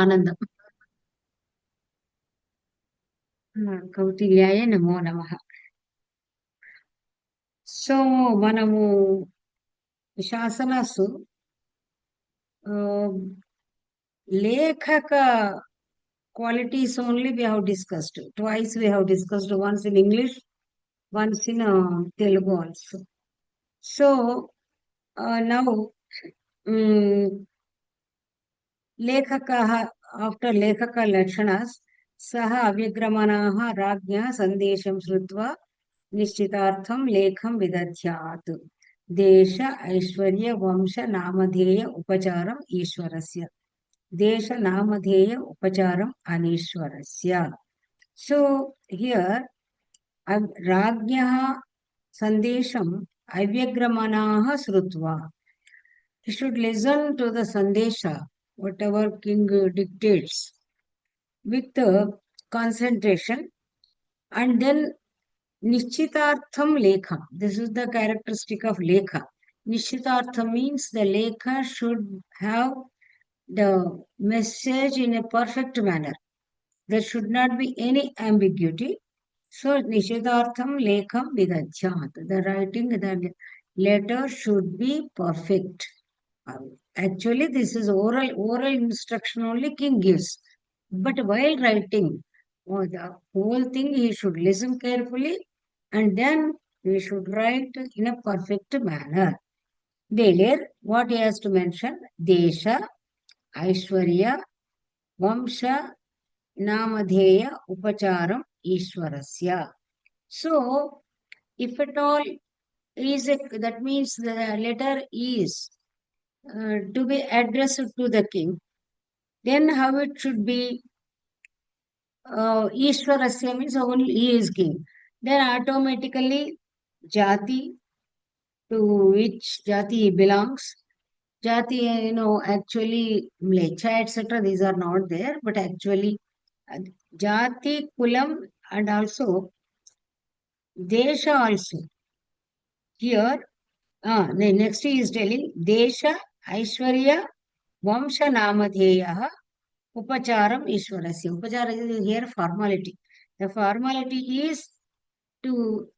ఆనందం. కౌటిల్యాయ నమో నమః. సో మనము శాసనాసు లేఖక qualities only we have discussed. Twice we have discussed, once in English, once in Telugu also. So now लेखकः, after लेखक लक्षणास् सः अव्यग्रमणाः राज्ञः सन्देशं श्रुत्वा निश्चितार्थं लेखं विदध्यात्. देश ऐश्वर्य वंश नामधेय उपचारम् ईश्वरस्य. देश नामधेय उपचारम् अनीश्वरस्य. So here राज्ञः सन्देशम् अव्यग्रमणाः श्रुत्वा. He should listen to the sandesha, whatever king dictates, with concentration, and then Nishitartham Lekha. This is the characteristic of Lekha. Nishitartham means the Lekha should have the message in a perfect manner. There should not be any ambiguity. So Nishitartham Lekham Vidadhyat. The writing, the letter should be perfect. Actually, this is oral instruction only king gives. But while writing, the whole thing he should listen carefully, and then he should write in a perfect manner. There, what he has to mention, Desha, Aishwarya, Vamsha, Namadheya, Upacharam, Ishwarasya. So, if at all that means the letter is to be addressed to the king, then how it should be? Ishwarasya means only he is king. Then automatically jati, to which jati he belongs. Jati, actually mlecha, etc. These are not there, but actually jati, kulam, and also desha also. Here, next he is telling desha, aishwarya, vamsha namadheya, upacharam ishwarasya. Upachara is here formality. The formality is to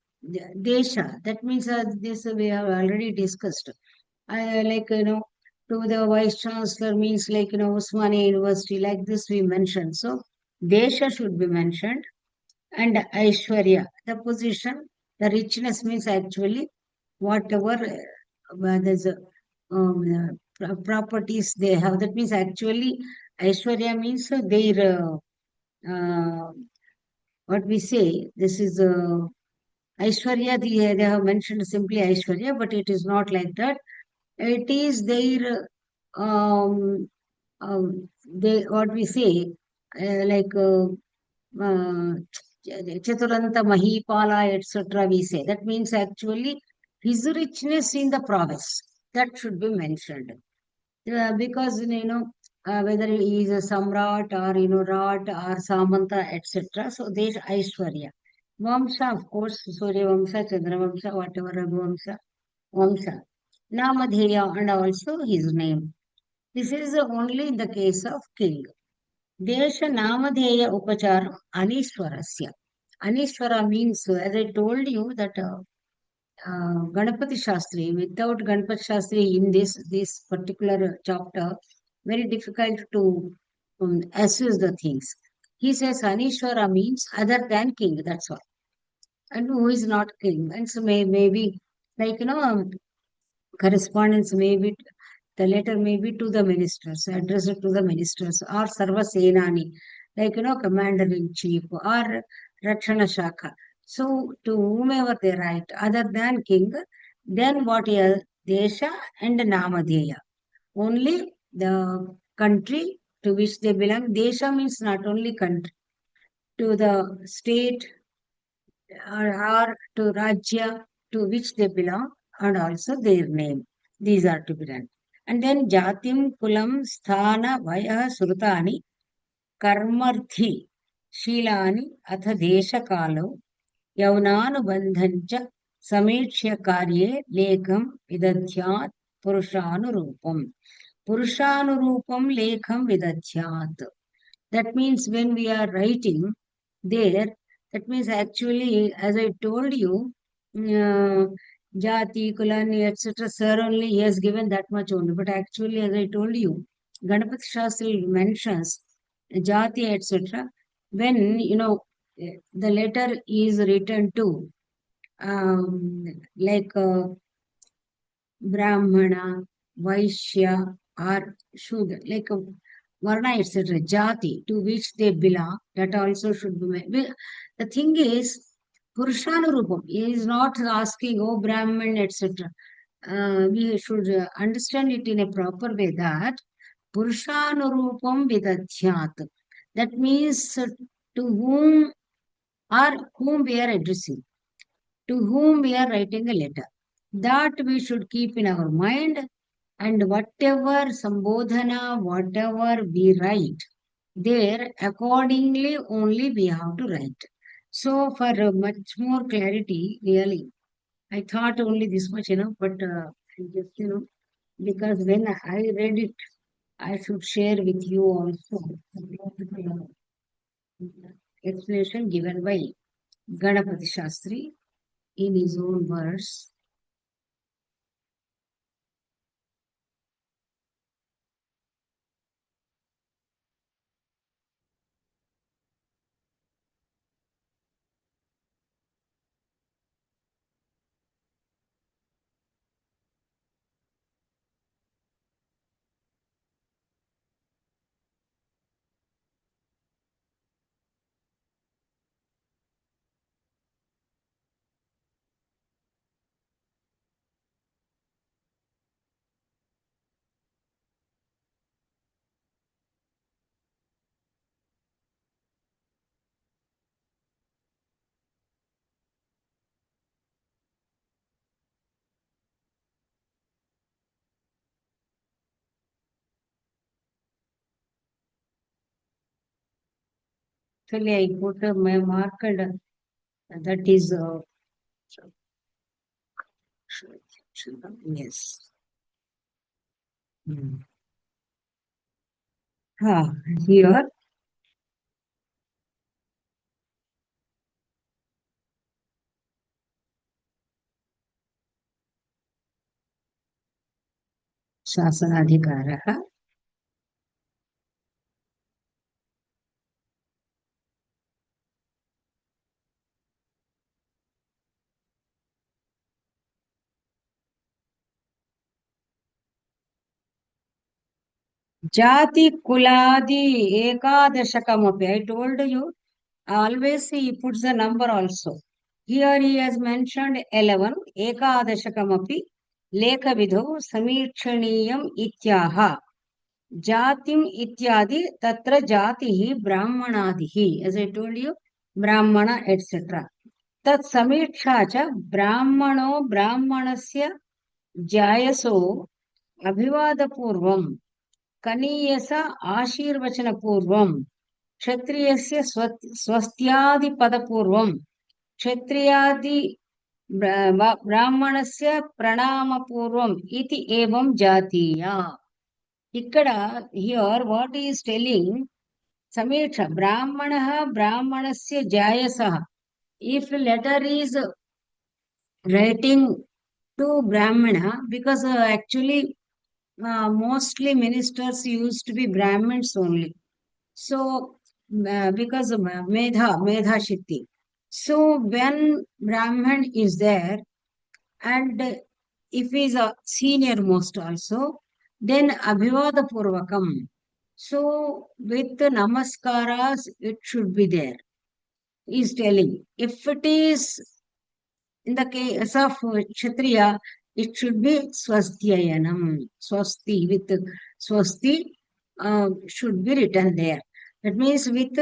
desha. That means this we have already discussed. Like, to the vice chancellor means like, Usmania University, like this we mentioned. So, desha should be mentioned. And Aishwarya, the position, the richness means actually whatever there's properties they have. That means actually Aishwarya means their what we say. This is Aishwarya. They have mentioned simply Aishwarya, but it is not like that. It is their they what we say like. Chaturanta Mahipala, etc. We say. That means actually his richness in the province. That should be mentioned. Because, whether he is a Samrat or, Rat or Samanta, etc. So there's Aishwarya. Vamsa, of course, Surya Vamsa, Chandra Vamsa, whatever Vamsa, Vamsa. Namadheya and also his name. This is only in the case of king. Desha Namadheya Upacharam Anishwarasya. Anishwara means, as I told you, that Ganapati Shastri, without Ganapati Shastri in this particular chapter, very difficult to assess the things. He says Anishwara means other than king, that's all. And who is not king? And so maybe, like, correspondence maybe, the letter may be to the ministers, addressed to the ministers, or Sarva Senani, like, commander-in-chief, or Rakshana Shaka. So, to whomever they write, other than king, then what is Desha and Namadheya. Only the country to which they belong. Desha means not only country, to the state or to Rajya to which they belong, and also their name. These are to be done. And then Jatim, Kulam, Sthana, Vaya, Srutani, Karmarthi, Shilani, Atha Desha Kalo, Yaunanubandhancha, Samechya Karye, Lekam, Vidadhyat, Purushanurupam. Purushanurupam lekham vidadhyat. That means when we are writing there, that means actually, as I told you, uh, Jati, Kulani, etc. Sir only he has given that much only. But actually, as I told you, Ganapati Shastri mentions Jati, etc. When, the letter is written to, like Brahmana, Vaishya, or Shudra, like Varna, etc., Jati, to which they belong, that also should be made. The thing is, Purushanurupam is not asking, oh, Brahman, etc. We should understand it in a proper way that Purushanurupam vidadhyat. That means to whom or whom we are addressing, to whom we are writing a letter. That we should keep in our mind, and whatever sambodhana, whatever we write, there accordingly only we have to write. So for much more clarity, really, I thought only this much, but I just, because when I read it, I should share with you also the beautiful explanation given by Ganapati Shastri in his own words. Actually, I put my marked, that is, yes. Hmm. Here, शासनाधिकारः Jati Kuladi Ekadashakamupi. I told you, always he puts the number also. Here he has mentioned 11, Ekadashakamapi, Lekavidho, Samirchaniyam Ityaha, Jatim Ityadi, Tatra Jatihi, Brahmanadihi. As I told you, Brahmana, etc. Tat Samiksha cha Brahmano Brahmanasya Jayasो Abhivadapurvam कनीयस आशीर्वचनपूर्वं क्षत्रियस्य स्वस्त्यादिपदपूर्वं क्षत्रियादि ब्राह्मणस्य प्रणामपूर्वं इति एवं जातीया ఇక్కడ here what he is telling సమీక్ష బ్రాహ్మణः బ్రాహ్మణस्य జాయసः if letter is writing to brahmana because actually mostly ministers used to be Brahmins only. So, because of Medha Shakti. So, when Brahman is there, and if he is a senior most also, then Abhivada Purvakam. So, with the Namaskaras, it should be there. He is telling. If it is in the case of Kshatriya, it should be Swastyayanam. Swasti with Swasti should be written there. That means with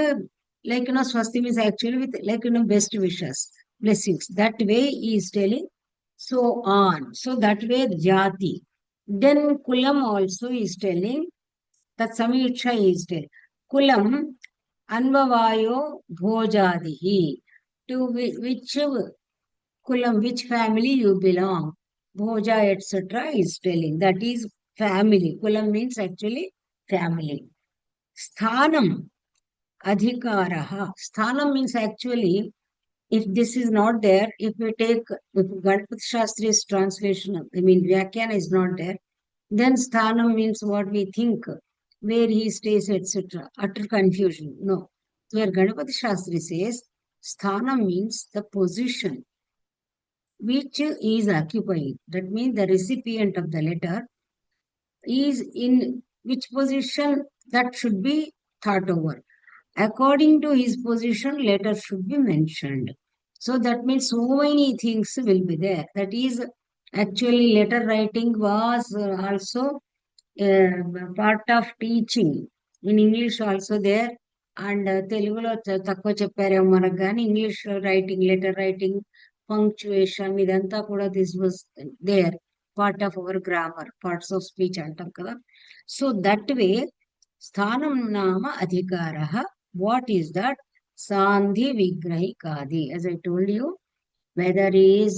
like Swasti means actually with like best wishes, blessings. That way he is telling so on. So that way Jati. Then Kulam also is telling that Samiksha is telling. Kulam Anvavayo Bhojadihi. To which Kulam, which family you belong, Bhoja, etc. is telling. That is family. Kulam means actually family. Sthanam, adhikaraha. Sthanam means actually, if this is not there, if we take, if Ganpati Shastri's translation, I mean, Vyakhyan is not there, then sthanam means what we think, where he stays, etc. Utter confusion. No. Where Ganpati Shastri says, sthanam means the position which is occupying. That means the recipient of the letter is in which position that should be thought over. According to his position, letter should be mentioned. So that means so many things will be there. That is actually letter writing was also part of teaching. In English also there. And తెలుగులో తక్కువ చెప్పారేమో మనకు కానీ English writing letter writing punctuation ఇదంతా కూడా this was there part of our grammar parts of speech అంటాం కదా so that way స్థానం నామ అధికార వాట్ ఈస్ దట్ సాంధి విగ్రహికాది as I told you whether he is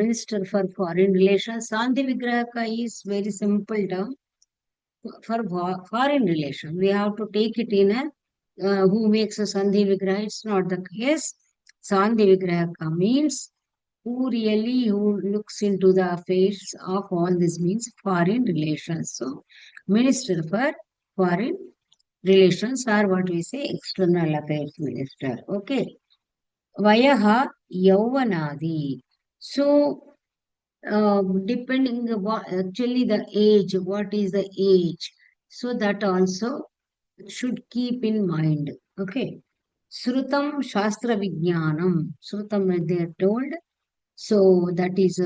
minister for foreign relations sandhi vigrahaka is very simple term for foreign relation. We have to take it in a who makes a Sandhi Vigraha. It's not the case. Sandhi Vigraha means who really who looks into the affairs of all this means foreign relations. So, Minister for Foreign Relations are what we say external affairs minister. Okay. Vayaha Yauvanadi. So, depending what actually the age, what is the age? So that also should keep in mind. Okay. Srutam Shastra Vijnanam. Srutam they are told. So that is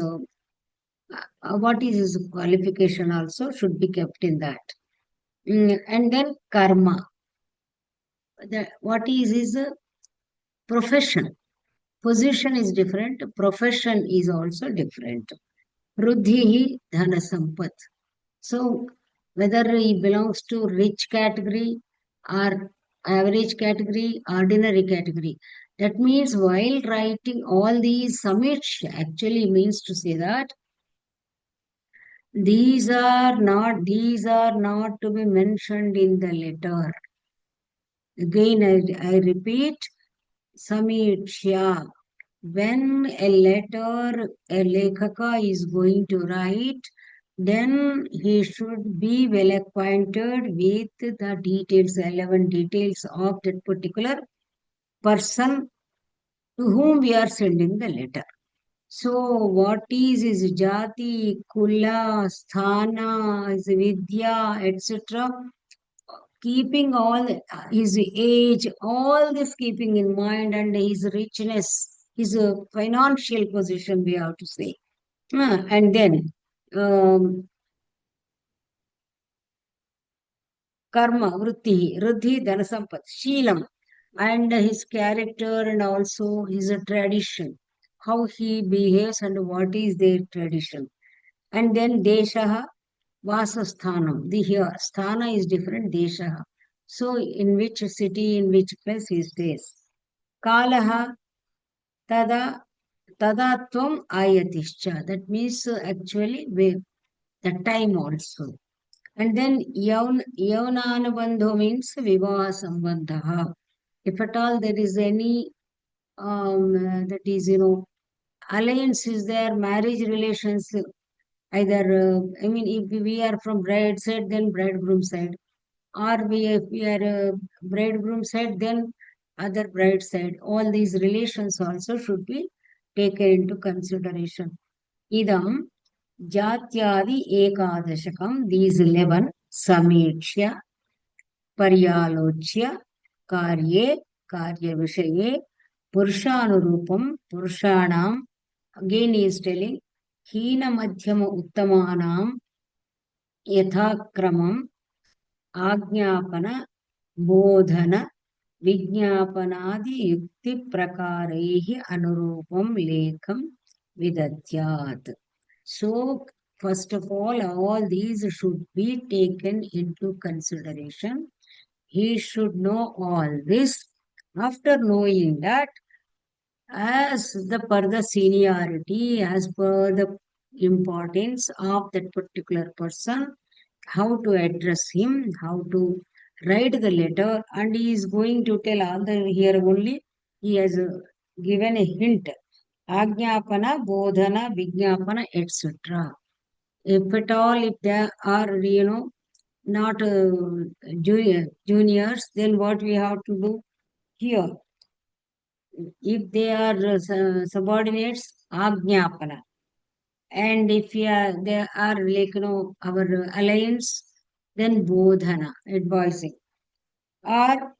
what is his qualification also should be kept in that. And then karma. What is his profession? Position is different. Profession is also different. Ruddhi Dhana Sampat. So whether he belongs to rich category or average category, ordinary category. That means while writing all these summits actually means to say that these are not to be mentioned in the letter. Again, I repeat, Samitsya. When a letter a lekhaka is going to write, then he should be well acquainted with the details, 11 details of that particular person to whom we are sending the letter. So, what is his jati, kula, sthana, his vidya, etc. Keeping all his age, all this keeping in mind, and his richness, his financial position, we have to say. And then um, karma, vritti, dhanasampat, sheelam, and his character and also his tradition, how he behaves and what is their tradition. And then deshaha, vasasthanam, the here, sthana is different, deshaha. So in which city, in which place he stays. Kalaha, tada, tadatvam ayatischa. That means actually the time also. And then yaunanabandho means vivaha sambandha. If at all there is any that is, alliance is there, marriage relations, either, I mean, if we are from bride side, then bridegroom side, or if we are bridegroom side, then other bride side. All these relations also should be taken into consideration. Idam Jatyadi Ekadashakam, these 11, Samikshya, Paryalochya, Karye, Karya Vishaye, Purushanurupam, Purushanam, again he is telling, Hina Madhyama Uttamanam, Yathakramam, Ajnapana, Bodhana, Vijnapanadi Yukti Prakarehi Anurupam Lekam Vidatyat. So, first of all these should be taken into consideration. He should know all this. After knowing that, as the per the seniority, as per the importance of that particular person, how to address him, how to write the letter, and he is going to tell all the here only. He has given a hint. Ajnapana, Bodhana, Vijnapana, etc. If at all, if they are, not juniors, then what we have to do here? If they are subordinates, Ajnapana. And if they are like, our alliance, then Bodhana, advising. Or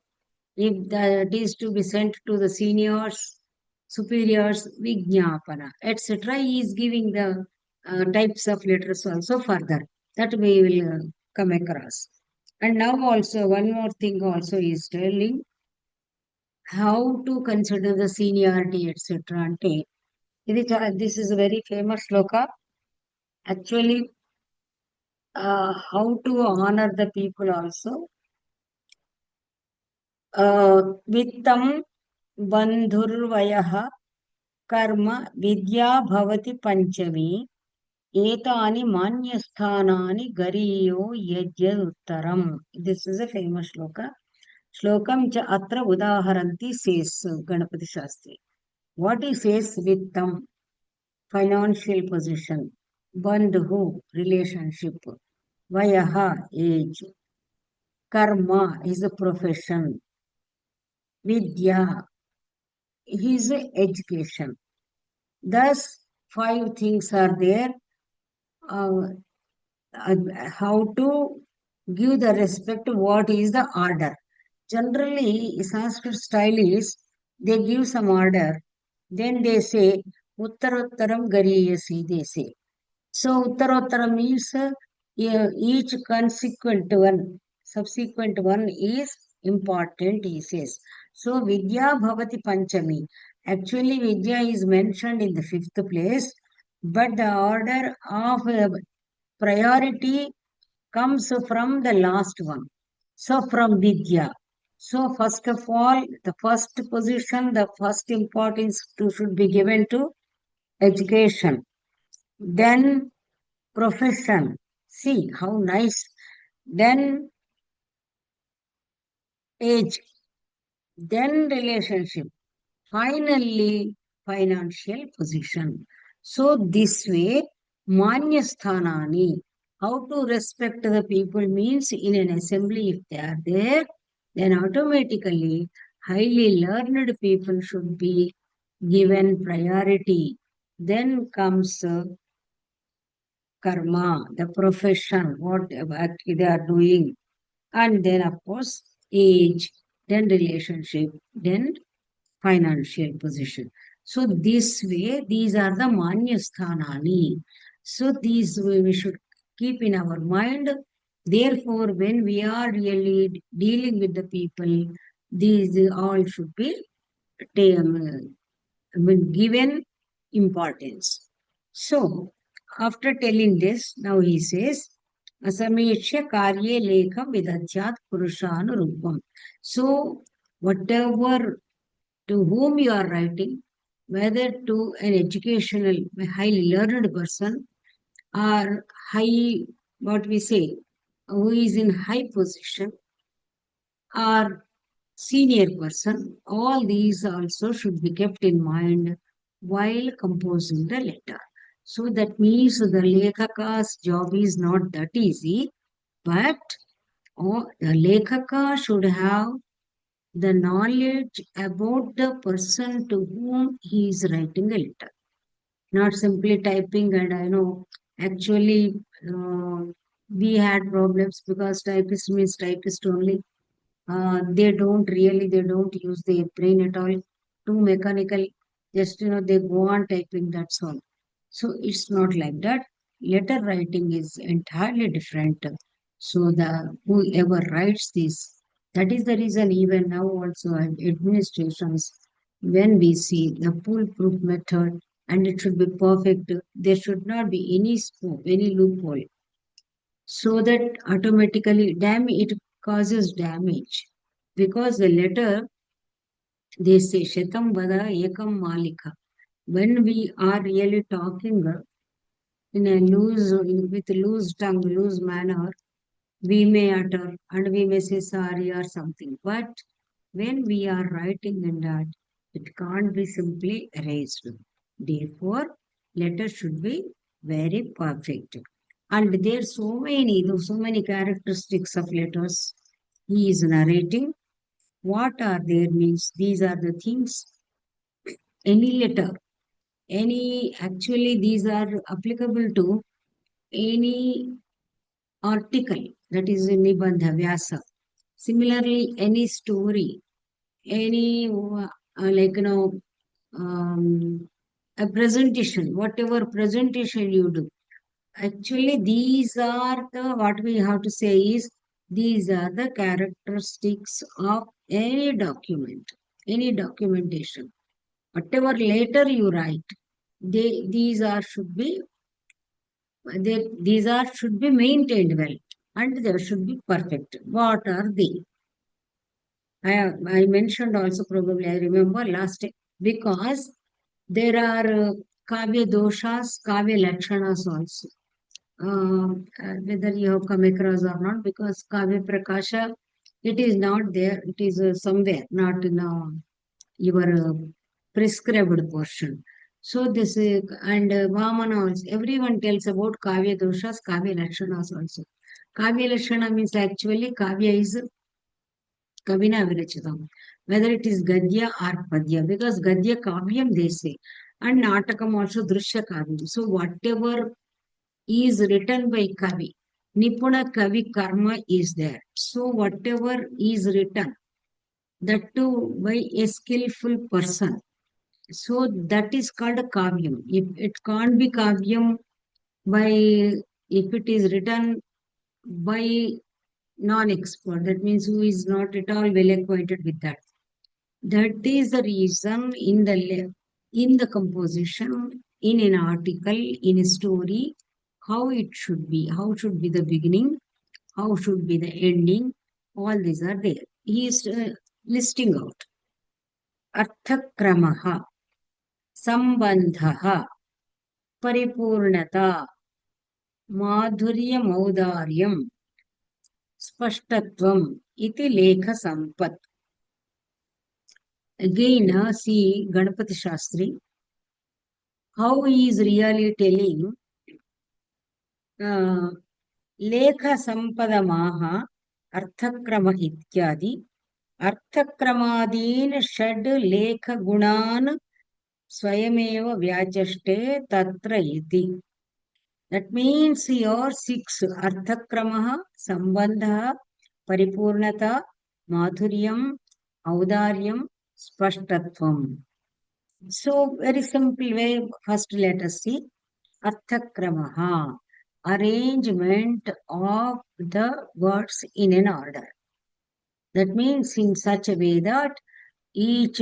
if that is to be sent to the seniors, superiors, Vijnapana, etc. He is giving the types of letters also further. That we will come across. And now also, one more thing also is telling how to consider the seniority, etc. అంటే this is a very famous sloka. Actually, how to honor the people also. Vittam bandhurvayah karma vidya bhavati panchami etani manyasthanani gariyo yajyaduttaram. This is a famous sloka. Shlokam cha atra udaharanti says Ganapati Shastri. What he says with them, financial position, bandhu, relationship, vayaha, age, karma is a profession, vidya, his education. Thus, five things are there. Uh, how to give the respect, what is the order. Generally, Sanskrit style is they give some order, then they say Uttarottaram Gariyasi, they say. So Uttarottaram means yeah, each subsequent one is important, he says. So Vidya Bhavati Panchami. Actually, Vidya is mentioned in the fifth place, but the order of priority comes from the last one. So from Vidya. So first of all, the first position, the first importance should be given to education. Then profession. See how nice. Then age. Then relationship. Finally, financial position. So this way, Manyasthanani, how to respect the people means in an assembly if they are there, then automatically highly learned people should be given priority. Then comes karma, the profession, what they are doing. And then, of course, age, then relationship, then financial position. So this way, these are the manyasthanani. So these we should keep in our mind. Therefore, when we are really dealing with the people, these all should be given importance. So, after telling this, now he says, Asameshya karye lekham vidachyat purushanurupam. So, whatever to whom you are writing, whether to an educational, highly learned person or high, what we say, who is in high position or senior person, all these also should be kept in mind while composing the letter. So that means the lekhaka's job is not that easy, but the lekhaka should have the knowledge about the person to whom he is writing a letter, not simply typing. And I know actually we had problems because typist means typist only. They don't use their brain at all. Too mechanical. Just, they go on typing, that's all. So it's not like that. Letter writing is entirely different. So the whoever writes this, that is the reason even now also administrations, when we see the foolproof method and it should be perfect, there should not be any scope, any loophole. So that automatically it causes damage. Because the letter, they say Shatam Vada Ekam Malika. When we are really talking, in a loose, with loose tongue, loose manner, we may utter and we may say sorry or something. But when we are writing in that, it can't be simply erased. Therefore, letter should be very perfect. And there are so many characteristics of letters. He is narrating. What are there means these are the things. Any letter, actually these are applicable to any article, that is Nibandha Vyasa. Similarly, any story, any a presentation, whatever presentation you do. Actually, these are the what we have to say is these are the characteristics of any document, any documentation. Whatever later you write, these are should be these are should be maintained well and they should be perfect. What are they? I mentioned also probably I remember last time because there are kavya doshas, kavya lakshanas also. Whether you have come across or not, because kavya prakasha, it is not there. It is somewhere, not in your prescribed portion. So this and Vamana also, everyone tells about Kavya doshas, Kavya lakshanas also. Kavya lakshana means actually Kavya is Kavina Virachitam, whether it is Gadya or Padya, because Gadya Kavyam they say, and Natakam also Drishya Kavyam. So whatever is written by Kavi, Nipuna Kavi Karma is there. So whatever is written, that too by a skillful person. So that is called a kavyam. If it can't be kavyam by if it is written by non-expert, that means who is not at all well acquainted with that. That is the reason in the composition, in an article, in a story, how it should be, how should be the beginning, how should be the ending. All these are there. He is listing out. Arthakramaha, Sambandhaha, परिपूर्णता माधुर्यमौदार्यं स्पष्टत्वम् इति लेखसम्पत्. Again, see Ganapati Shastri, how he is really telling लेखसम्पदमाह अर्थक्रम इत्यादि अर्थक्रमादीन् षड् लेखगुणान् स्वयमेव व्याचष्टे तत्र इति. That means your 6 Arthakramaha, Sambandha, Paripurnata, Madhuryam, Audaryam, Spashtatvam. So, very simple way, first let us see Arthakramaha, arrangement of the words in an order. That means in such a way that each,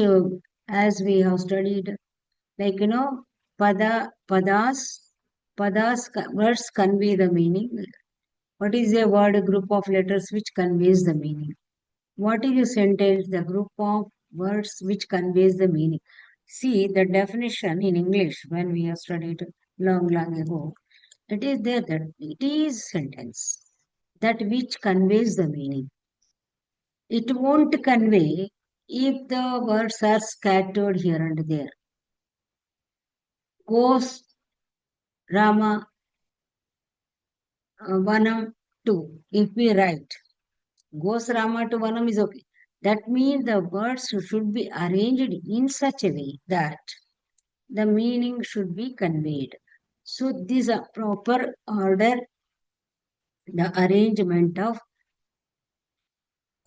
as we have studied, like padas, words convey the meaning. What is a word group of letters which conveys the meaning? What is a sentence? The group of words which conveys the meaning. See the definition in English when we have studied long ago. It is there that it is sentence that which conveys the meaning. It won't convey if the words are scattered here and there. Goes Rama Vanam to, if we write, goes Rama to Vanam is okay. That means the words should be arranged in such a way that the meaning should be conveyed. So this a proper order, the arrangement of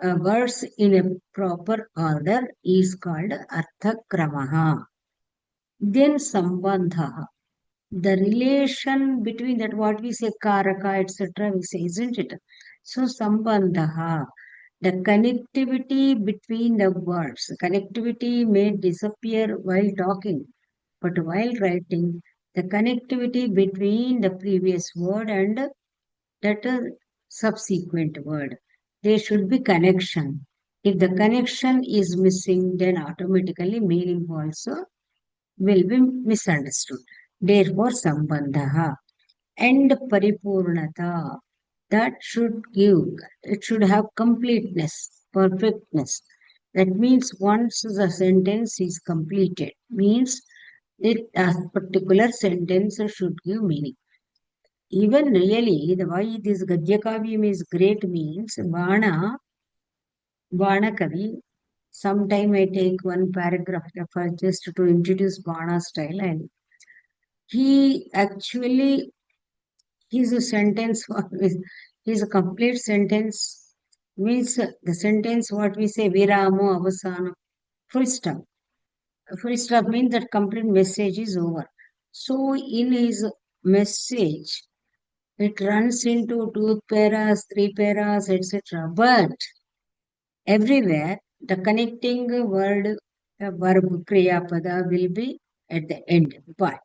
words in a proper order is called Arthakramaha. Then Sambandha, the relation between that what we say Karaka, etc. we say, isn't it? So Sambandha, the connectivity between the words. Connectivity may disappear while talking, but while writing, the connectivity between the previous word and that subsequent word. There should be connection. If the connection is missing, then automatically meaning also will be misunderstood. Therefore, sambandha. and paripurnata. That should give, it should have completeness, perfectness. That means once the sentence is completed, means it a particular sentence should give meaning. Even really, the why this Gadya Kavyam is great means Bana Kavi. Sometime I take one paragraph for just to introduce Bana style, and he actually his sentence his complete sentence means the sentence what we say viramo avasana full stop. Full stop means that complete message is over. So in his message, it runs into two paras, three paras, etc. But everywhere the connecting word, verb, kriya pada will be at the end. But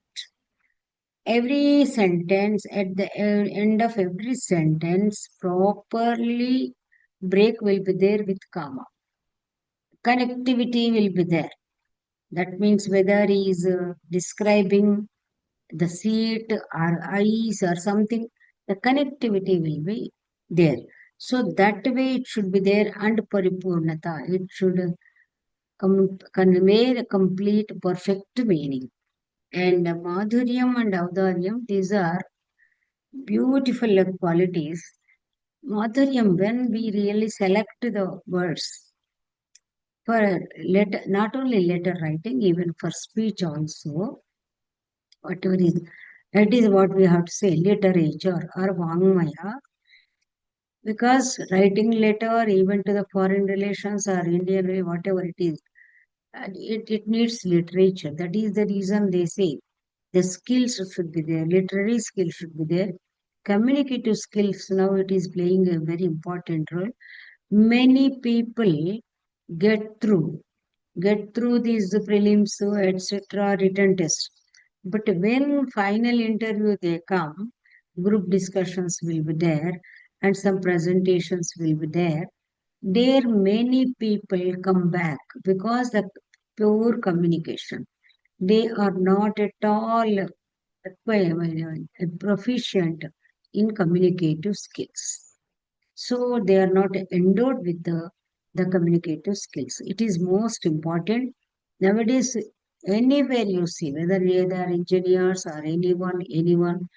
every sentence, at the end of every sentence, properly break will be there with comma. Connectivity will be there. That means whether he is describing the seat or eyes or something, the connectivity will be there. So that way it should be there, and paripurnata. It should convey the complete perfect meaning. And madhuryam and audaryam, these are beautiful qualities. Madhuryam, when we really select the words for letter, not only letter writing, even for speech also, whatever is, that is what we have to say, literature or Vangmaya, because writing letter even to the foreign relations or Indian, whatever it is, it needs literature. That is the reason they say the skills should be there, literary skills should be there. Communicative skills, now it is playing a very important role. Many people get through, get through these prelims, etc., written tests. But when final interview they come, group discussions will be there and some presentations will be there. There many people come back because the pure communication. They are not at all proficient in communicative skills. So they are not endowed with the communicative skills. It is most important. Nowadays, anywhere you see, whether they are engineers or anyone,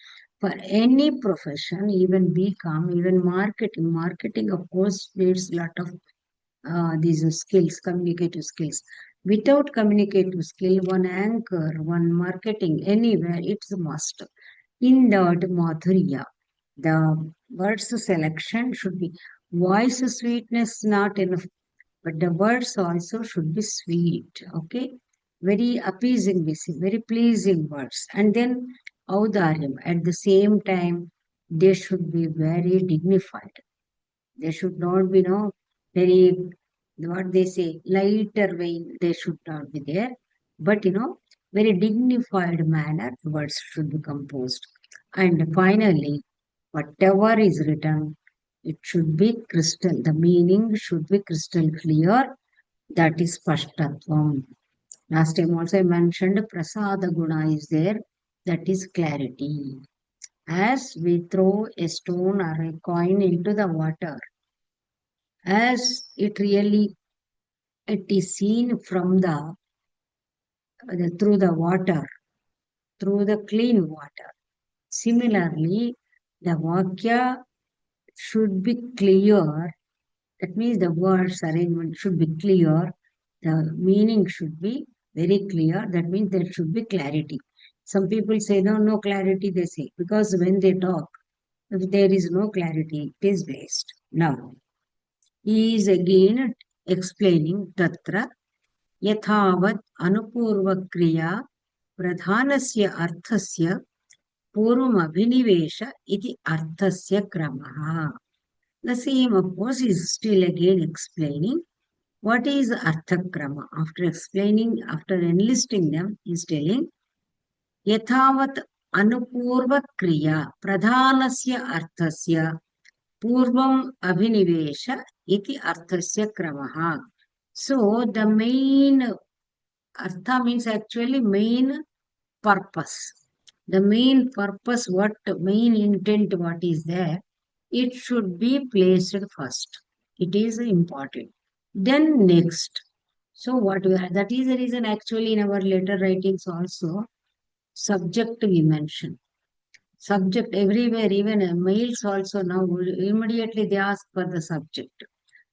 for any profession, even BCom, even marketing. Marketing, of course, needs a lot of these skills, communicative skills. Without communicative skill, one anchor, one marketing, anywhere, it's a must. In that Madhurya, the words selection should be voice sweetness not enough, but the words also should be sweet. Okay, very appeasing, very pleasing words. And then audaryam at the same time, they should be very dignified. They should not be, very, what they say, lighter vein, they should not be there. But, very dignified manner, words should be composed. And finally, whatever is written, it should be crystal, the meaning should be crystal clear. That is Pashtatvam. Last time also I mentioned Prasada Guna is there, that is clarity. As we throw a stone or a coin into the water, as it is seen from through the water, through the clean water. Similarly, the Vakya should be clear. That means the words arrangement should be clear. The meaning should be very clear. That means there should be clarity. Some people say, no, no clarity, they say, because when they talk, if there is no clarity, it is waste. Now, he is again explaining Tatra यथावत् अनुपूर्वक्रिया प्रधानस्य अर्थस्य पूर्वमभिनिवेश इति अर्थस्य क्रमः. The same, of course, is still again explaining what is arthakrama. After enlisting them, he is telling यथावत् अनुपूर्वक्रिया प्रधानस्य अर्थस्य पूर्वम अभिनिवेश इति अर्थस्य क्रमः. So the main artha means actually main purpose. The main purpose, main intent, what is there, it should be placed first. It is important. Then next. So what we are, that is the reason actually in our letter writings also, subject we mention. Subject everywhere, even mails also now, immediately they ask for the subject.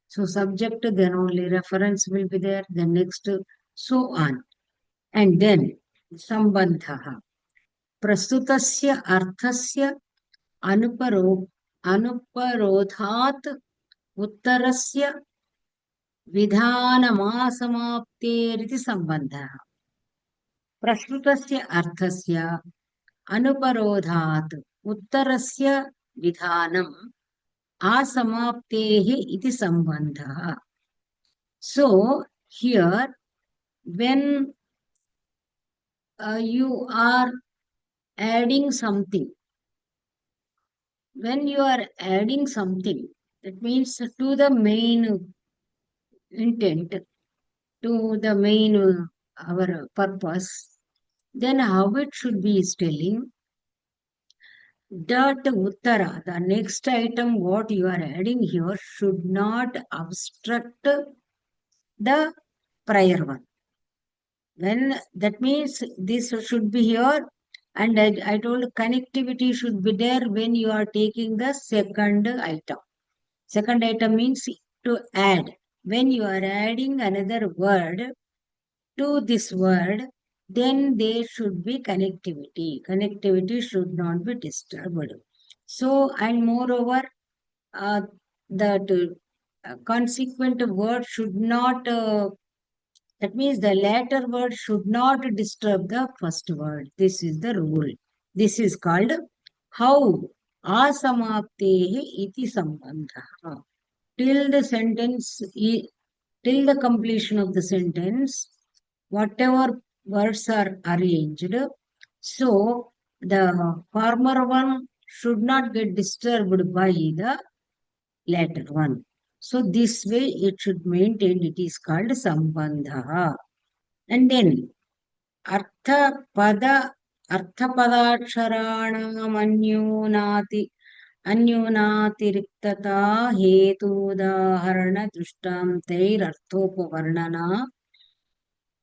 So subject, then only reference will be there, then next, so on. And then, sambandhaha. प्रस्तुतस्य अर्थस्य अनुपरो अनुपरोधात् उत्तरस्य विधानमासमाप्तेरिति सम्बन्धः प्रस्तुतस्य अर्थस्य अनुपरोधात् उत्तरस्य विधानम् आसमाप्तेः इति सम्बन्धः. So here when you are adding something, when you are adding something, that means to the main intent, to the main our purpose, then how it should be is telling that uttara, the next item what you are adding here should not obstruct the prior one. When that means this should be here, and I told connectivity should be there when you are taking the second item. Second item means to add. When you are adding another word to this word, then there should be connectivity. Connectivity should not be disturbed. So, and moreover, that consequent word should not, that means the latter word should not disturb the first word. This is the rule. This is called how asamaptehi iti sambandha. Till the sentence, till the completion of the sentence, whatever words are arranged, so the former one should not get disturbed by the latter one. So this way it should maintain, it is called sambandha. And then अर्थपदाक्षराणाम् अन्यूनातिरिक्तता हेतूदाहरण दृष्टान्तैरर्थोपवर्णना.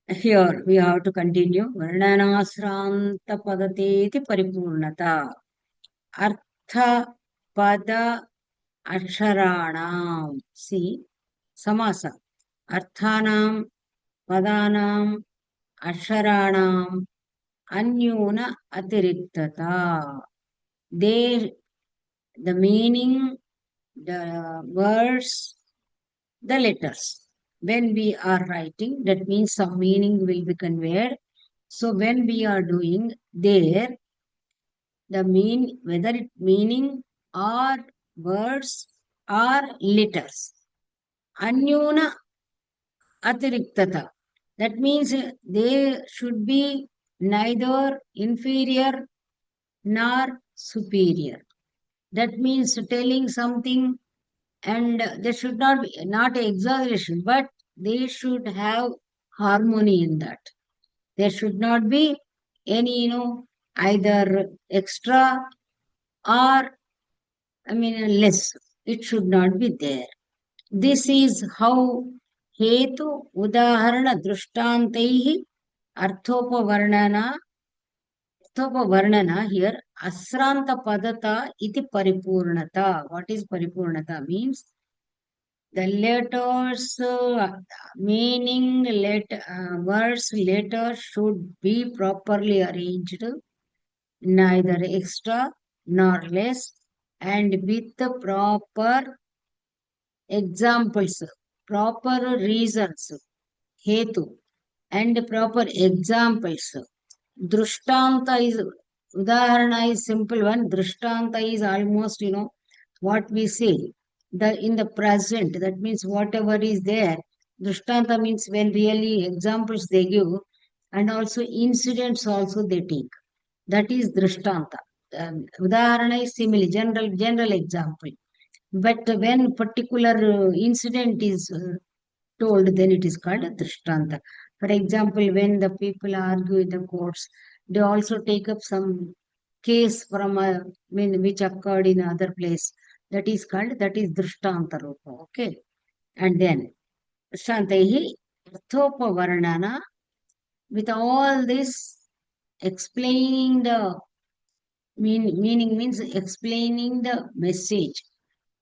Here we have to continue. वर्णनाश्रान्तपदतेति परिपूर्णता. अर्थपद अक्षराणाम्. See, samasa. अर्थानां पदानां अक्षराणाम् अन्यून atiriktata. They, the meaning, the words, the letters. When we are writing, that means some meaning will be conveyed. So when we are doing there, the whether it meaning or words or letters. Anyuna atiriktata. That means they should be neither inferior nor superior. That means telling something, and there should not be, not exaggeration, but they should have harmony in that. There should not be any, either extra or, less. It should not be there. This is how hetu udaharana drushtantaihi arthopavarnana here asranta padata iti paripurnata. What is paripurnata? Means the letters, meaning, words, letters should be properly arranged, neither extra nor less, and with the proper examples, proper reasons, hetu, and proper examples. Drishtanta is, udaharana is simple one. Drishtanta is almost, what we say, in the present. That means whatever is there. Drishtanta means when really examples they give, and also incidents also they take. That is drishtanta. Udaharana is simile, general example. But when particular incident is told, then it is called drishtanta. For example, when the people argue in the courts, They also take up some case from a which occurred in other place. That is Drishtanta Rupa. Okay. And then Shantahi Arthopa Varnana, with all this explaining the meaning means explaining the message,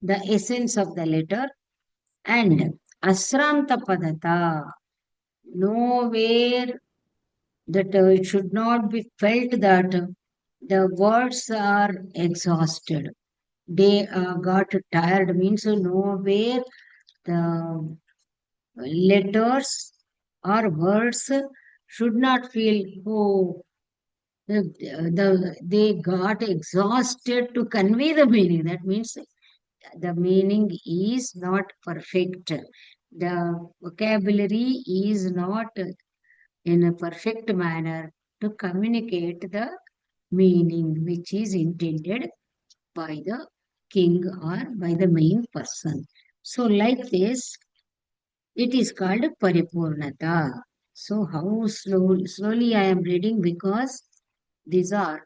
the essence of the letter, and Asranta Padata, nowhere that it should not be felt that the words are exhausted. They got tired, means nowhere the letters or words should not feel, oh, they got exhausted to convey the meaning. That means the meaning is not perfect. The vocabulary is not in a perfect manner to communicate the meaning which is intended by the king or by the main person. So, like this, it is called Paripurnata. So, how slowly I am reading, because these are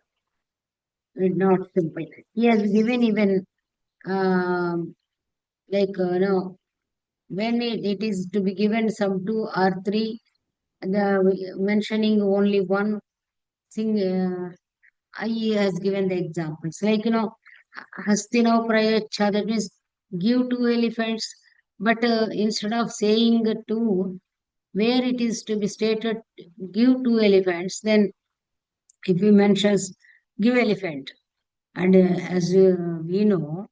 not simple. He has given even like no, when it is to be given some two or three, the mentioning only one thing. He has given the examples like Hastina Prayacha, that means give two elephants, but instead of saying two, where it is to be stated give two elephants, then if he mentions give elephant, and as we know,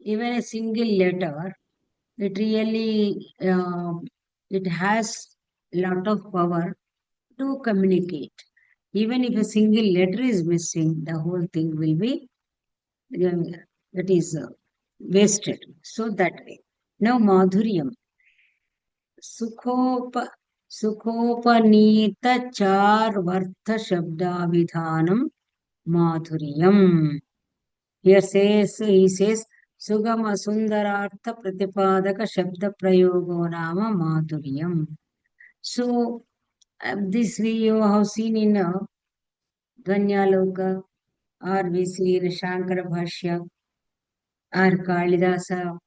even a single letter, it really it has a lot of power to communicate. Even if a single letter is missing, the whole thing will be uh, that is wasted. So that way. Now Madhuryam. सुखोप सुखोपनीत चार्वर्थ शब्दाभिधानम माधुर्यम. Here says, he says, Sugama Sundarartha Pratipadaka Shabda Prayogo Nama Madhuryam. So, this we have seen in Dvanyaloka, or we see in Shankara Bhashya, or Kalidasa,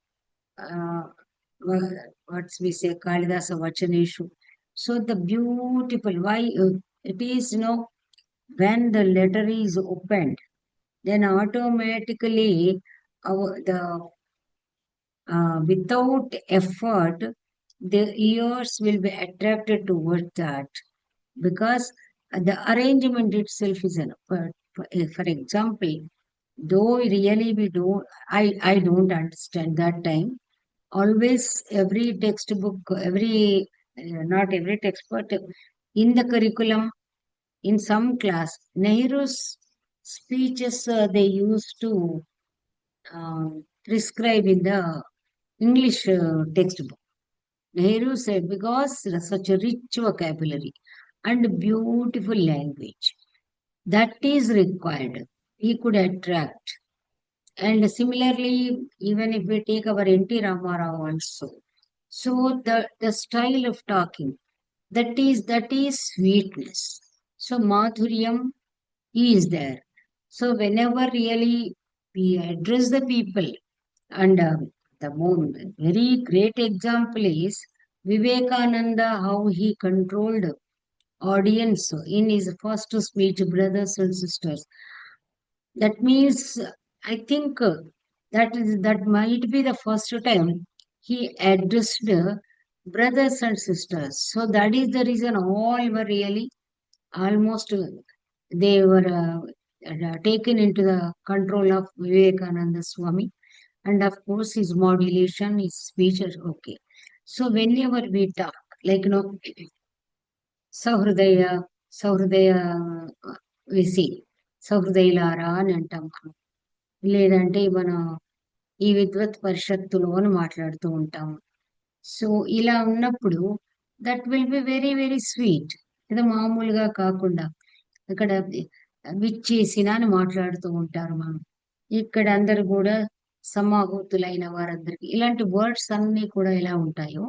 uh, what's we say, Kalidasa Vachaneshu. So, the beautiful, why it is, when the letter is opened, then automatically the without effort, the ears will be attracted towards that, because the arrangement itself is enough. For example, though really we don't, I don't understand that time. Always every textbook, not every text, but in the curriculum, in some class, Nehru's speeches they used to prescribe in the English textbook. Nehru said, because such a rich vocabulary and beautiful language, that is required. He could attract. And similarly, even if we take our N.T. Ramarao also, so the style of talking, that is sweetness. So Madhuryam is there. So whenever really we address the people, and the very great example is Vivekananda, how he controlled audience in his first speech, brothers and sisters. That means, I think that might be the first time he addressed brothers and sisters. So that is the reason all were really almost they were taken into the control of Vivekananda Swami. And of course, his modulation, his speech is okay. So whenever we talk, like సహృదయ సహృదయ విసి సహృదయులారా అని అంటాం మనం. లేదంటే మనం ఈ విద్వత్ పరిషత్తులు అని మాట్లాడుతూ ఉంటాం. సో ఇలా ఉన్నప్పుడు that will be very very sweet. ఏదో మామూలుగా కాకుండా ఇక్కడ విచ్చేసిన అని మాట్లాడుతూ ఉంటారు మనం. ఇక్కడ అందరు కూడా సమాహూతులైన వారందరికీ ఇలాంటి వర్డ్స్ అన్ని కూడా ఎలా ఉంటాయో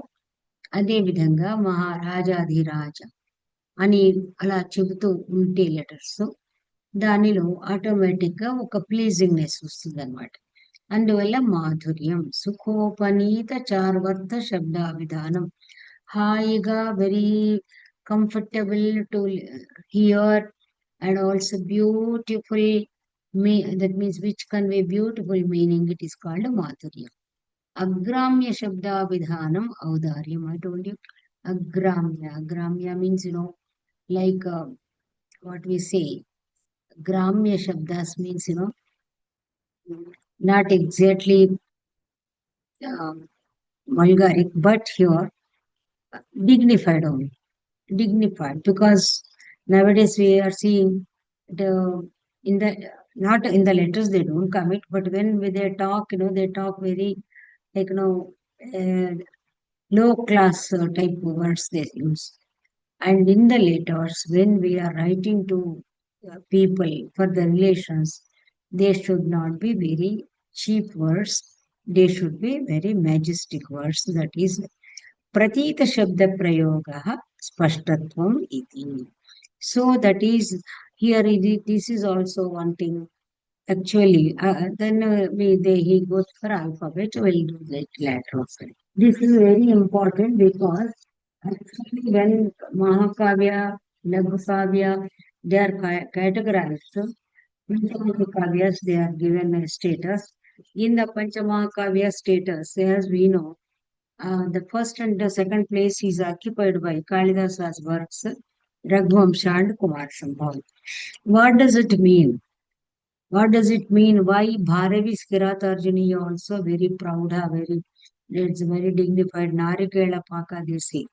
అదే విధంగా మహారాజాధిరాజ అని అలా చెబుతూ ఉంటే లెటర్స్ దానిలో ఆటోమేటిక్గా ఒక ప్లీజింగ్నెస్ వస్తుంది అనమాట. అందువల్ల మాధుర్యం, సుఖోపనీత చార్వర్త శబ్ద విధానం, హాయిగా very comfortable to hear and also beautiful me that means which convey beautiful meaning, it is called మాధుర్యం. అగ్రామ్య శబ్ద విధానం ఔదార్యం. I told you agramya. Agramya means, like what we say, gramya shabdas means, not exactly vulgaric, but here dignified only. Dignified, because nowadays we are seeing the in the not in the letters they don't commit, but when they talk, they talk very like uh, low class type words they use. And in the letters, when we are writing to people for the relations, they should not be very cheap words. They should be very majestic words. That is, pratita shabda prayoga spashtatvam iti. So that is here. This is also one thing. Actually, then he goes for alphabet. We'll do that later on. This is very important because actually when Mahakavya, Laghu they are categorized. Panchamahaskavyas, they are given a status. In the Panchamahaskavya status, as we know, the first and the second place is occupied by Kalidasa's works, Raghuvamsha and Kumar Sambhav. What does it mean? What does it mean? Why Bharavi's Kiratarjuni also very proud, it's very dignified. Narikela Paka they say.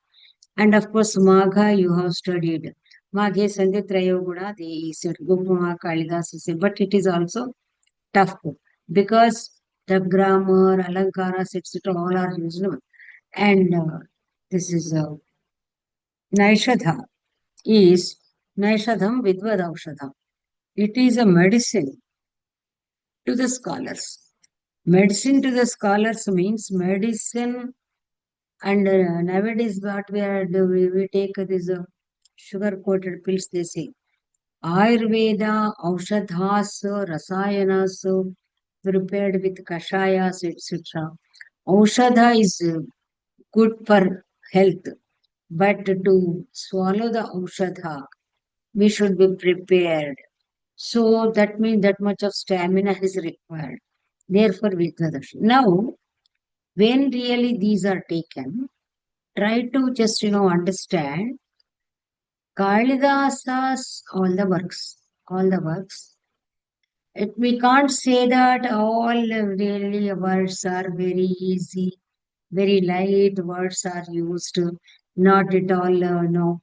And of course, Magha you have studied. Maghe Sandhitrayoguda, they said Gopama Kalidas, but it is also tough because the grammar, alankaras, etc., all are used. And this is Naishadha is Naishadham Vidvad Aushadham. It is a medicine to the scholars. Medicine to the scholars means medicine, and nowadays what we are doing, we take these sugar coated pills, they say. Ayurveda, Aushadhas, Rasayanas, prepared with Kashayas, etc. Aushadha is good for health, but to swallow the Aushadha, we should be prepared. So that means that much of stamina is required. Therefore, Vidvadash. Now, when really these are taken, try to just understand Kalidasa's all the works. We can't say that all really words are very easy, very light words are used, not at all,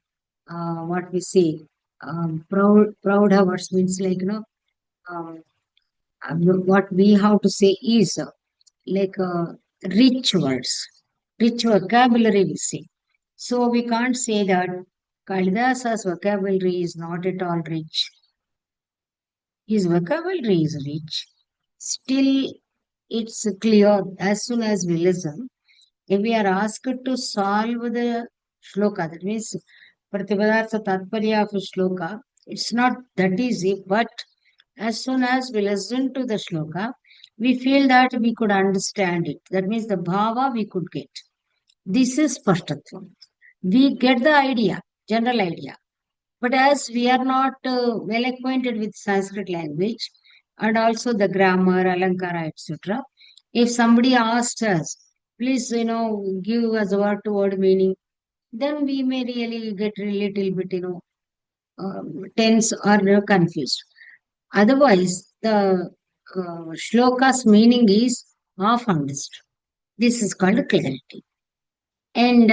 what we say, proud words means like, um, what we have to say is like rich words, rich vocabulary we say. So we can't say that Kalidasa's vocabulary is not at all rich. His vocabulary is rich. Still, it's clear as soon as we listen. If we are asked to solve the shloka, that means Pratipadartha Tatparya of shloka, it's not that easy, but as soon as we listen to the shloka, we feel that we could understand it. That means the bhava we could get. This is Spashtatvam. We get the idea, general idea. But as we are not well acquainted with Sanskrit language and also the grammar, alankara, etc., if somebody asks us, please, give us word to word meaning, then we may really get a little bit, tense or confused. Otherwise, the shloka's meaning is half understood. This is called clarity. And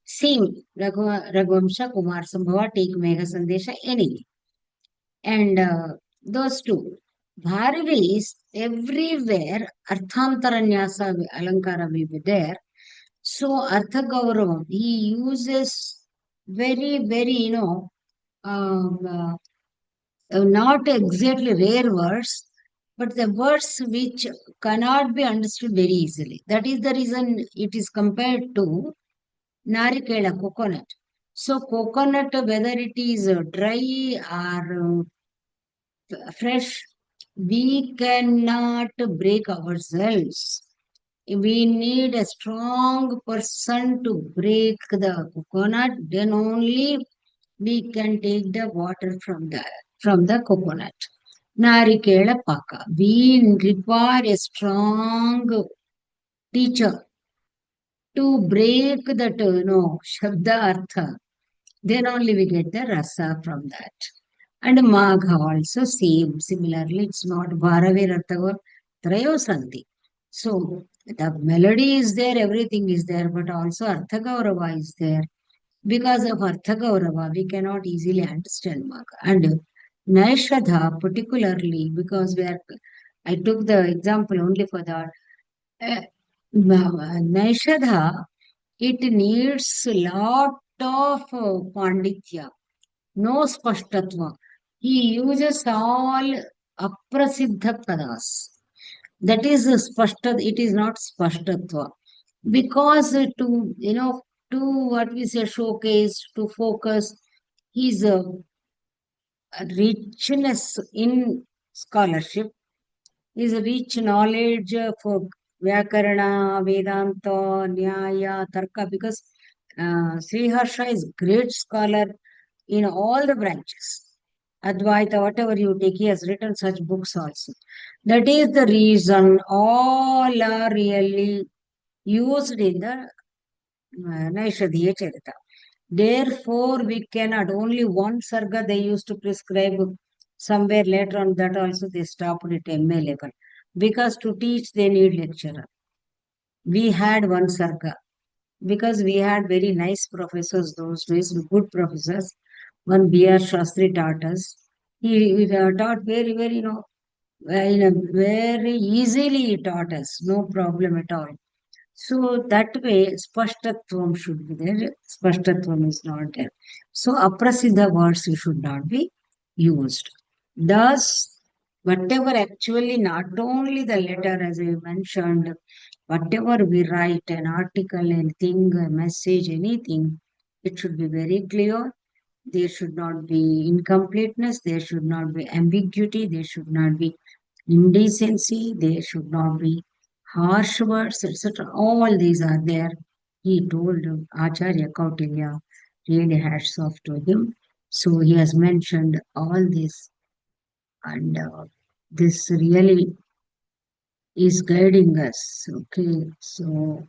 same, Raghuvamsha, Kumar Sambhava, take Megha Sandesha, anyway. And those two. Bharvi is everywhere, Arthantaranyasa Alankara will be there. So Artha Gauravam, he uses very, very, um, not exactly rare words, but the words which cannot be understood very easily. That is the reason it is compared to Narikela, coconut. So coconut, whether it is dry or fresh, we cannot break ourselves. We need a strong person to break the coconut. Then only we can take the water from the coconut. Narikela paka. We require a strong teacher to break that, Shabda Artha. Then only we get the rasa from that. And Magha also same. Similarly, it's not Bharavir Arthava Trayosanti. So the melody is there, everything is there, but also Arthagaurava is there. Because of Arthagaurava, we cannot easily understand Magha. And Naishadha, particularly because I took the example only for that. Uh, Naishadha, it needs a lot of panditya, no spashtatva. He uses all aprasiddha padas. That is it is not spashtatva. Because to what we say showcase, to focus, his richness in scholarship, his rich knowledge for Vyakarana, Vedanta, Nyaya, Tarka, because Sri Harsha is great scholar in all the branches. Advaita, whatever you take, he has written such books also. That is the reason all are really used in the Naishadhiya Charita. Therefore, we cannot, only one sarga they used to prescribe somewhere later on, that also they stopped at MA level. Because to teach, they need lecturer. We had one sarga because we had very nice professors those days, good professors. One B.R. Shastri taught us. He taught very, very, in a very easily he taught us, no problem at all. So that way, spashtatvam should be there. Spashtatvam is not there. So aprasiddha words should not be used. Thus, whatever actually, not only the letter as I mentioned, whatever we write, an article, anything, a message, anything, it should be very clear. There should not be incompleteness. There should not be ambiguity. There should not be indecency. There should not be harsh words, etc. All these are there. He told Acharya Kautilya, really hats off to him. So he has mentioned all this, and this really is guiding us. Okay, so